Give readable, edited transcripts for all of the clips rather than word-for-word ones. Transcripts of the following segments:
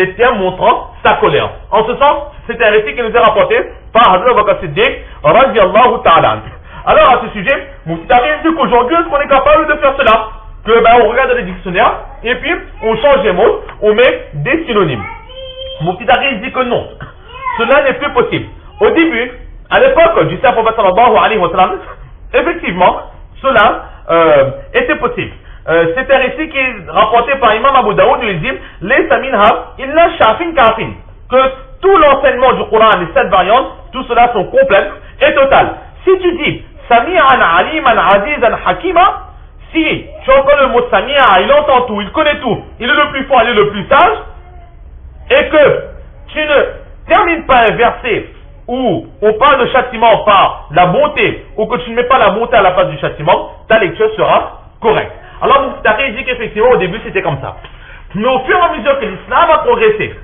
des termes montrant sa colère. En ce sens, c'est un récit qui nous est rapporté par Hazrat Abu Bakr Siddiq radiyallahu ta'ala. Alors à ce sujet, Mufti Taqi dit qu'aujourd'hui, est-ce qu'on est capable de faire cela? Que on regarde les dictionnaires et puis on change les mots, on met des synonymes. Mufti Taqi dit que non, cela n'est plus possible. Au début, à l'époque du saint prophète sallallahu alayhi wa sallam, effectivement, cela était possible. C'est un récit qui est rapporté par Imam Abu Daoud, il dit Laysa minha illa shafin kafin, que tout l'enseignement du Coran, les 7 variantes, tout cela sont complètes et totales. Si tu dis Sami'an aliman azizan hakima, si tu entends le mot Sami'a, il entend tout, il connaît tout, il est le plus fort, il est le plus sage, et que tu ne termines pas un verset où on parle de châtiment par la bonté, ou que tu ne mets pas la bonté à la place du châtiment, ta lecture sera correcte. Alors Mufti Taqi dit qu'effectivement au début c'était comme ça. Mais au fur et à mesure que l'islam a progressé,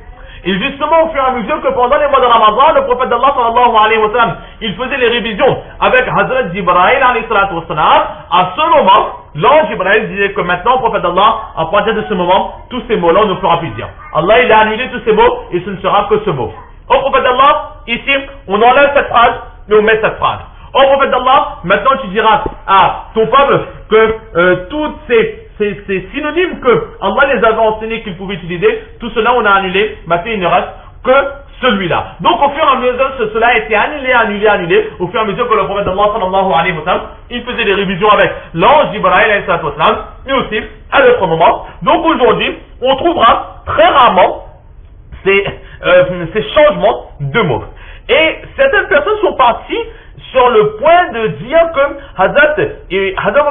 et justement au fur et à mesure que pendant les mois de Ramadan, le prophète d'Allah sallallahu alayhi wa sallam, il faisait les révisions avec Hazrat Jibril alayhi salatu wa sallam, à ce moment, l'ange Jibril disait que maintenant, le prophète d'Allah, à partir de ce moment, tous ces mots-là on ne fera plus dire. Allah il a annulé tous ces mots et ce ne sera que ce mot. Au prophète d'Allah, ici, on enlève cette phrase et on met cette phrase. Au prophète d'Allah, maintenant tu diras à ton peuple que tous ces synonymes que Allah les avait enseignés qu'ils pouvaient utiliser, tout cela on a annulé, maintenant il ne reste que celui-là. Donc au fur et à mesure que cela a été annulé, au fur et à mesure que le prophète d'Allah sallallahu alayhi wa sallam, il faisait des révisions avec l'ange Jibril alayhi wa sallam, mais aussi à d'autres moments. Donc aujourd'hui, on trouvera très rarement ces changements de mots. Et certaines personnes sont parties sur le point de dire que Hazrat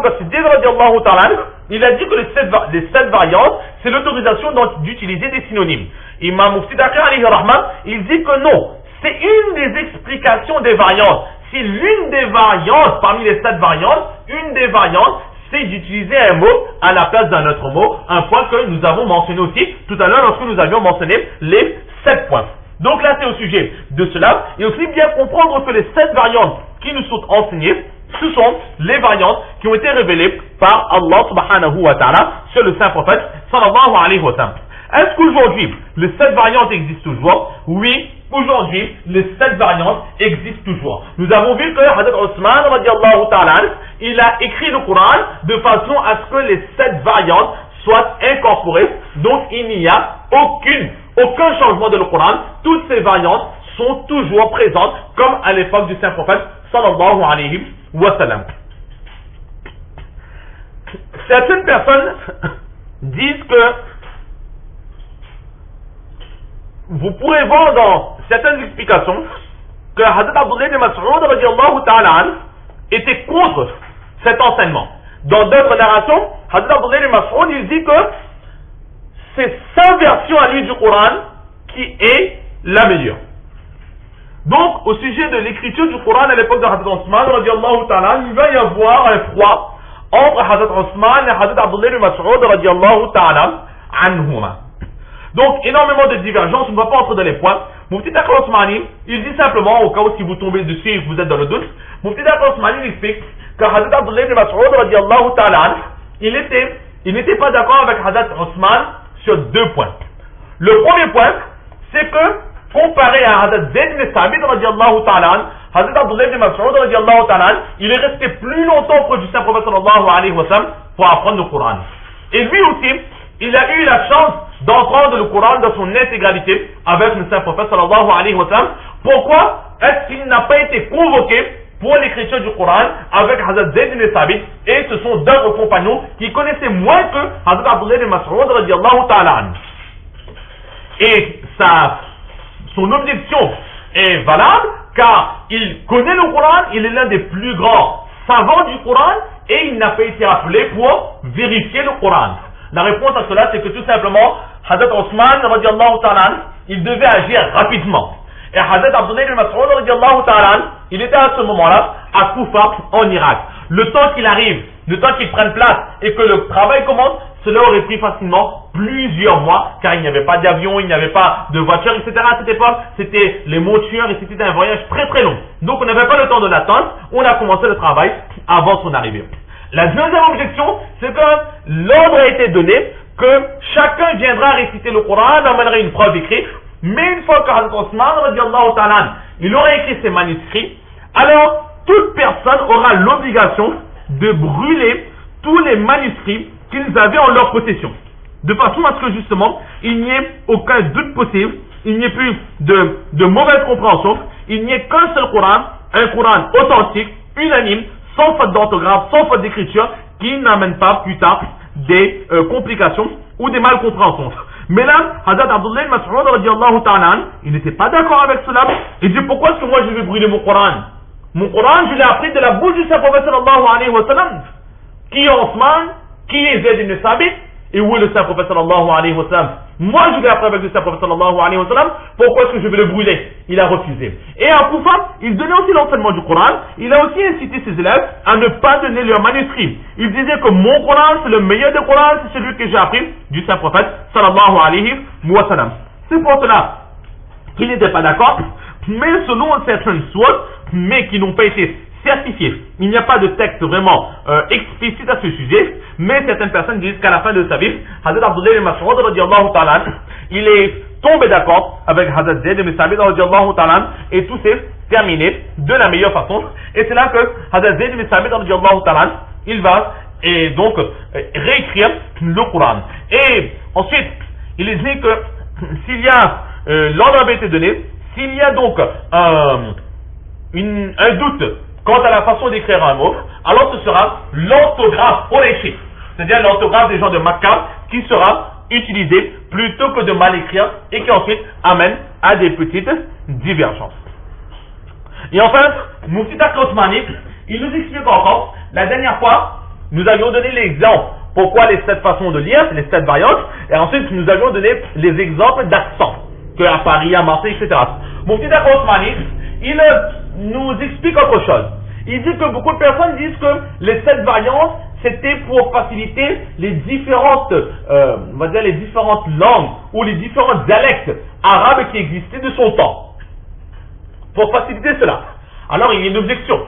Bakr Siddiq radiyallahu ta'ala, il a dit que les 7 variantes, c'est l'autorisation d'utiliser des synonymes. Imam Mufti Taqi alayhi rahman, il dit que non, c'est une des explications des variantes. Si l'une des variantes, parmi les 7 variantes, une des variantes, c'est d'utiliser un mot à la place d'un autre mot, un point que nous avons mentionné aussi tout à l'heure lorsque nous avions mentionné les 7 points. Donc là c'est au sujet de cela, et aussi bien comprendre que les 7 variantes qui nous sont enseignées, ce sont les variantes qui ont été révélées par Allah subhanahu wa ta'ala sur le saint prophète sallallahu alayhi wa sallam. Est-ce qu'aujourd'hui les 7 variantes existent toujours? Oui, aujourd'hui les 7 variantes existent toujours. Nous avons vu que Hazrat Osman radiallahu ta'ala, il a écrit le Coran de façon à ce que les 7 variantes soient incorporées, donc il n'y a aucun changement de le Coran, toutes ces variantes sont toujours présentes comme à l'époque du saint prophète sallallahu alayhi wa sallam. Certaines personnes disent que vous pourrez voir dans certaines explications que Hazrat Abdullah ibn Mas'ud radiyallahu ta'ala était contre cet enseignement. Dans d'autres narrations, Hazrat Abdullah ibn Mas'ud il dit que c'est sa version à lui du Coran qui est la meilleure. Donc, au sujet de l'écriture du Coran à l'époque de Hazrat Osman radiyallahu ta'ala, il va y avoir un froid entre Hazrat Osman et Hazrat Abdullah ibn Mas'ud radiyallahu ta'ala anhuma. Donc, énormément de divergences, on ne va pas entrer dans les points. Mufti Taqi Osmani, il dit simplement, au cas où si vous tombez dessus et que vous êtes dans le doute, Mufti Taqi Osmani il explique que Hazrat Abdullah ibn Mas'ud radiyallahu ta'ala, il n'était pas d'accord avec Hazrat Osman sur 2 points. Le premier point, c'est que, comparé à Hazrat Zayd ibn Thabit radiyallahu ta'ala, Hazrat Abdullah ibn Mas'ud radiyallahu ta'ala, il est resté plus longtemps auprès du saint prophète sallallahu alayhi wa sallam pour apprendre le Coran. Et lui aussi, il a eu la chance d'entendre le Coran dans son intégralité avec le saint prophète sallallahu alayhi wa sallam. Pourquoi est-ce qu'il n'a pas été convoqué pour l'écriture du Coran avec Hazrat Zayd ibn Thabit, et ce sont d'autres compagnons qui connaissaient moins que Hazrat Abdullah ibn Mas'ud radiyallahu ta'ala. Et son objection est valable car il connaît le Coran, il est l'un des plus grands savants du Coran et il n'a pas été appelé pour vérifier le Coran. La réponse à cela c'est que tout simplement Hazrat Osman radiyallahu ta'ala, il devait agir rapidement. Et Hazrat Abdullah ibn Mas'ud radiyallahu ta'ala, il était à ce moment-là à Koufa en Irak. Le temps qu'il arrive, le temps qu'il prenne place et que le travail commence, cela aurait pris facilement plusieurs mois, car il n'y avait pas d'avion, il n'y avait pas de voiture, etc. À cette époque, c'était les montures et c'était un voyage très très long. Donc on n'avait pas le temps de l'attendre, on a commencé le travail avant son arrivée. La deuxième objection, c'est que l'ordre a été donné que chacun viendra réciter le Coran, amènerait une preuve écrite, mais une fois que Hazrat Osman, radiallahu ta'ala, il aura écrit ses manuscrits, alors toute personne aura l'obligation de brûler tous les manuscrits qu'ils avaient en leur possession. De façon à ce que justement, il n'y ait aucun doute possible, il n'y ait plus de mauvaise compréhension, il n'y ait qu'un seul Coran, un Coran authentique, unanime, sans faute d'orthographe, sans faute d'écriture, qui n'amène pas plus tard des complications ou des malcompréhensions. Mais là, Hazrat Abdullah ibn Mas'ud radiallahu ta'ala, il n'était pas d'accord avec cela. Il dit, pourquoi est-ce que moi je vais brûler mon Coran? Mon Coran, je l'ai appris de la bouche du Saint-Prophète sallallahu alayhi wa sallam. Qui est Osman? Qui est Zayd ibn Sabit? Et où est le Saint-Prophète sallallahu alayhi wa sallam? Moi, je l'ai appris avec le Saint-Prophète sallallahu alayhi wa sallam. Pourquoi est-ce que je vais le brûler? Il a refusé. Et à Koufa, il donnait aussi l'enseignement du Coran. Il a aussi incité ses élèves à ne pas donner leur manuscrit. Il disait que mon Coran, c'est le meilleur des Corans, c'est celui que j'ai appris du Saint-Prophète sallallahu alayhi wa sallam. C'est pour cela qu'il n'était pas d'accord, mais selon certaines sources, mais qui n'ont pas été certifiées. Il n'y a pas de texte vraiment explicite à ce sujet, mais certaines personnes disent qu'à la fin de sa vie, Hazrat Abdullah ibn Mas'ud radiallahu ta'ala, il est tombé d'accord avec Hazrat Zayd ibn Sabit radiallahu ta'ala, et tout s'est terminé de la meilleure façon. Et c'est là que Hazrat Zayd ibn Sabit radiallahu ta'ala, il va et donc réécrire le Coran. Et ensuite, il est dit que s'il y a l'ordre avait été donné, s'il y a donc un doute quant à la façon d'écrire un mot, alors ce sera l'orthographe Qurayshi, c'est-à-dire l'orthographe des gens de Makkah qui sera utilisée plutôt que de mal écrire et qui ensuite amène à des petites divergences. Et enfin, Mufti Taqi Osmani, il nous explique encore, la dernière fois, nous avions donné l'exemple pourquoi les 7 façons de lire, les 7 variantes, et ensuite nous avions donné les exemples d'accent, qu'à Paris, à Marseille, etc. Mufti Taqi Osmani, il nous explique autre chose. Il dit que beaucoup de personnes disent que les 7 variantes, c'était pour faciliter les différentes, on va dire les différentes langues ou les différents dialectes arabes qui existaient de son temps. Pour faciliter cela. Alors il y a une objection.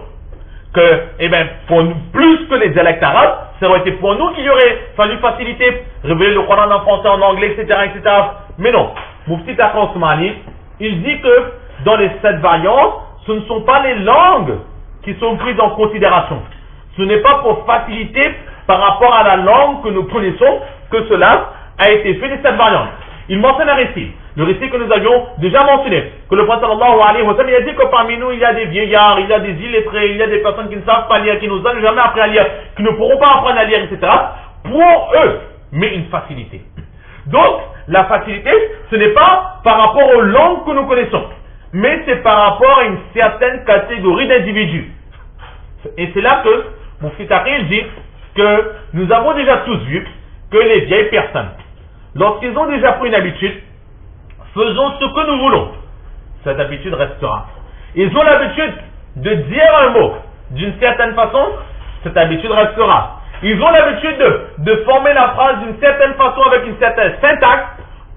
Que, pour nous, plus que les dialectes arabes, ça aurait été pour nous qu'il y aurait fallu faciliter, révéler le Coran en français, en anglais, etc., etc. Mais non. Mufti Taqi Osmani, il dit que dans les 7 variantes, ce ne sont pas les langues qui sont prises en considération. Ce n'est pas pour faciliter par rapport à la langue que nous connaissons que cela a été fait les 7 variantes. Il mentionne un récit, le récit que nous avions déjà mentionné, que le prophète sallallahu alayhi wa sallam, il a dit que parmi nous il y a des vieillards, il y a des illettrés, il y a des personnes qui ne savent pas lire, qui nous ont jamais appris à lire, qui ne pourront pas apprendre à lire, etc. Pour eux, mais une facilité. Donc, la facilité, ce n'est pas par rapport aux langues que nous connaissons, mais c'est par rapport à une certaine catégorie d'individus. Et c'est là que Mufti Taqi dit que nous avons déjà tous vu que les vieilles personnes, lorsqu'ils ont déjà pris une habitude, faisons ce que nous voulons, cette habitude restera. Ils ont l'habitude de dire un mot d'une certaine façon, cette habitude restera. Ils ont l'habitude de former la phrase d'une certaine façon avec une certaine syntaxe,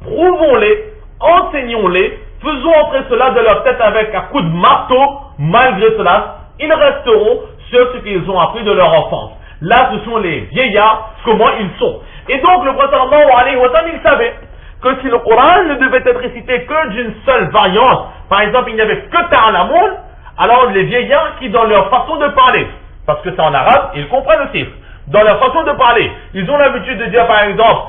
prouvons-les, enseignons-les, faisons entrer cela de leur tête avec un coup de marteau, malgré cela, ils resteront sur ce qu'ils ont appris de leur enfance. Là, ce sont les vieillards, comment ils sont. Et donc, le prophète sallallahu alayhi wa sallam, il savait que si le Coran ne devait être récité que d'une seule variante, par exemple, il n'y avait que Ta'alamoun, alors les vieillards qui, dans leur façon de parler, parce que c'est en arabe, ils comprennent aussi, dans leur façon de parler, ils ont l'habitude de dire, par exemple,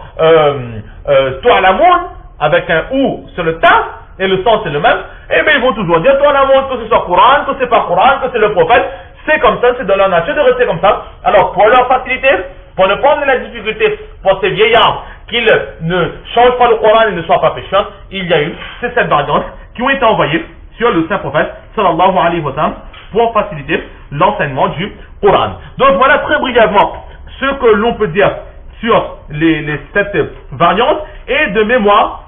Ta'alamoun, avec un ou sur le ta, et le sens est le même, et bien ils vont toujours dire, Ta'alamoun, que ce soit Coran, que c'est pas Coran, que c'est le prophète, c'est comme ça, c'est dans leur nature de rester comme ça. Alors, pour leur faciliter, pour ne prendre la difficulté pour ces vieillards qu'ils ne changent pas le Coran et ne soient pas pécheurs, il y a eu ces 7 variantes qui ont été envoyées sur le Saint-Prophète sallallahu alayhi wa sallam pour faciliter l'enseignement du Coran. Donc voilà très brièvement ce que l'on peut dire sur les 7 variantes. Et de mémoire,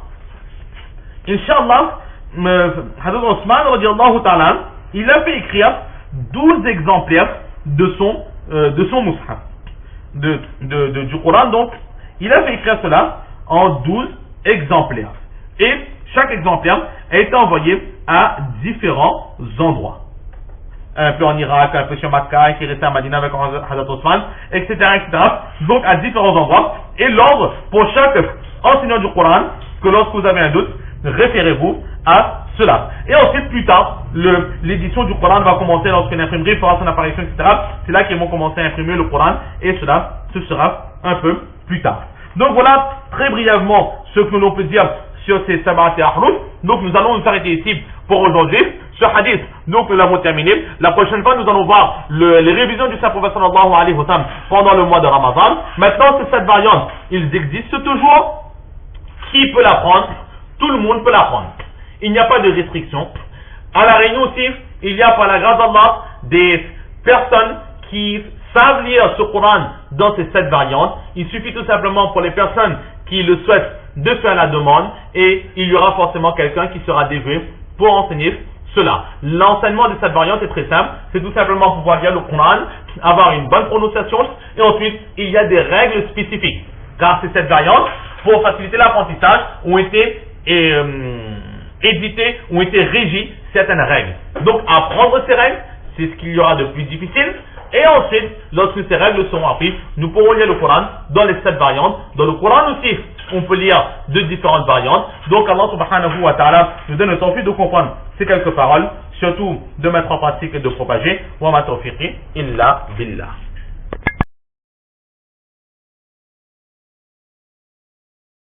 Inch'Allah, Hazrat Osman radiallahu ta'ala, il a fait écrire 12 exemplaires de son mushaf, du Coran. Donc, il a fait écrire cela en 12 exemplaires. Et chaque exemplaire a été envoyé à différents endroits. Un peu en Irak, un peu sur Makkah, qui restait à Madina avec Hazrat Osman, etc., etc. Donc, à différents endroits. Et l'ordre pour chaque enseignant du Coran, que lorsque vous avez un doute, référez-vous à cela. Et ensuite, plus tard, l'édition du Coran va commencer lorsqu'une imprimerie fera son apparition, etc. C'est là qu'ils vont commencer à imprimer le Coran, et cela, ce sera un peu plus tard. Donc voilà, très brièvement, ce que l'on peut dire sur ces Sab'at et Ahruf. Donc nous allons nous arrêter ici pour aujourd'hui. Ce hadith, donc nous l'avons terminé. La prochaine fois, nous allons voir les révisions du Saint-Prophète sallallahu alayhi wa sallam pendant le mois de Ramadan. Maintenant, c'est cette variante. Ils existent toujours. Qui peut l'apprendre? Tout le monde peut l'apprendre. Il n'y a pas de restriction. À la Réunion aussi, il y a par la grâce d'Allah des personnes qui savent lire ce Coran dans ces 7 variantes. Il suffit tout simplement pour les personnes qui le souhaitent de faire la demande et il y aura forcément quelqu'un qui sera dévoué pour enseigner cela. L'enseignement de cette variante est très simple. C'est tout simplement pouvoir lire le Coran, avoir une bonne prononciation et ensuite il y a des règles spécifiques. Car ces 7 variantes, pour faciliter l'apprentissage, ont été éditées, ont été régies certaines règles. Donc apprendre ces règles, c'est ce qu'il y aura de plus difficile. Et ensuite, lorsque ces règles seront apprises, nous pourrons lire le Coran dans les 7 variantes. Dans le Coran aussi, on peut lire de différentes variantes. Donc Allah subhanahu wa ta'ala nous donne le tawfiq de comprendre ces quelques paroles, surtout de mettre en pratique et de propager. Wa ma tawfiqi illa billah.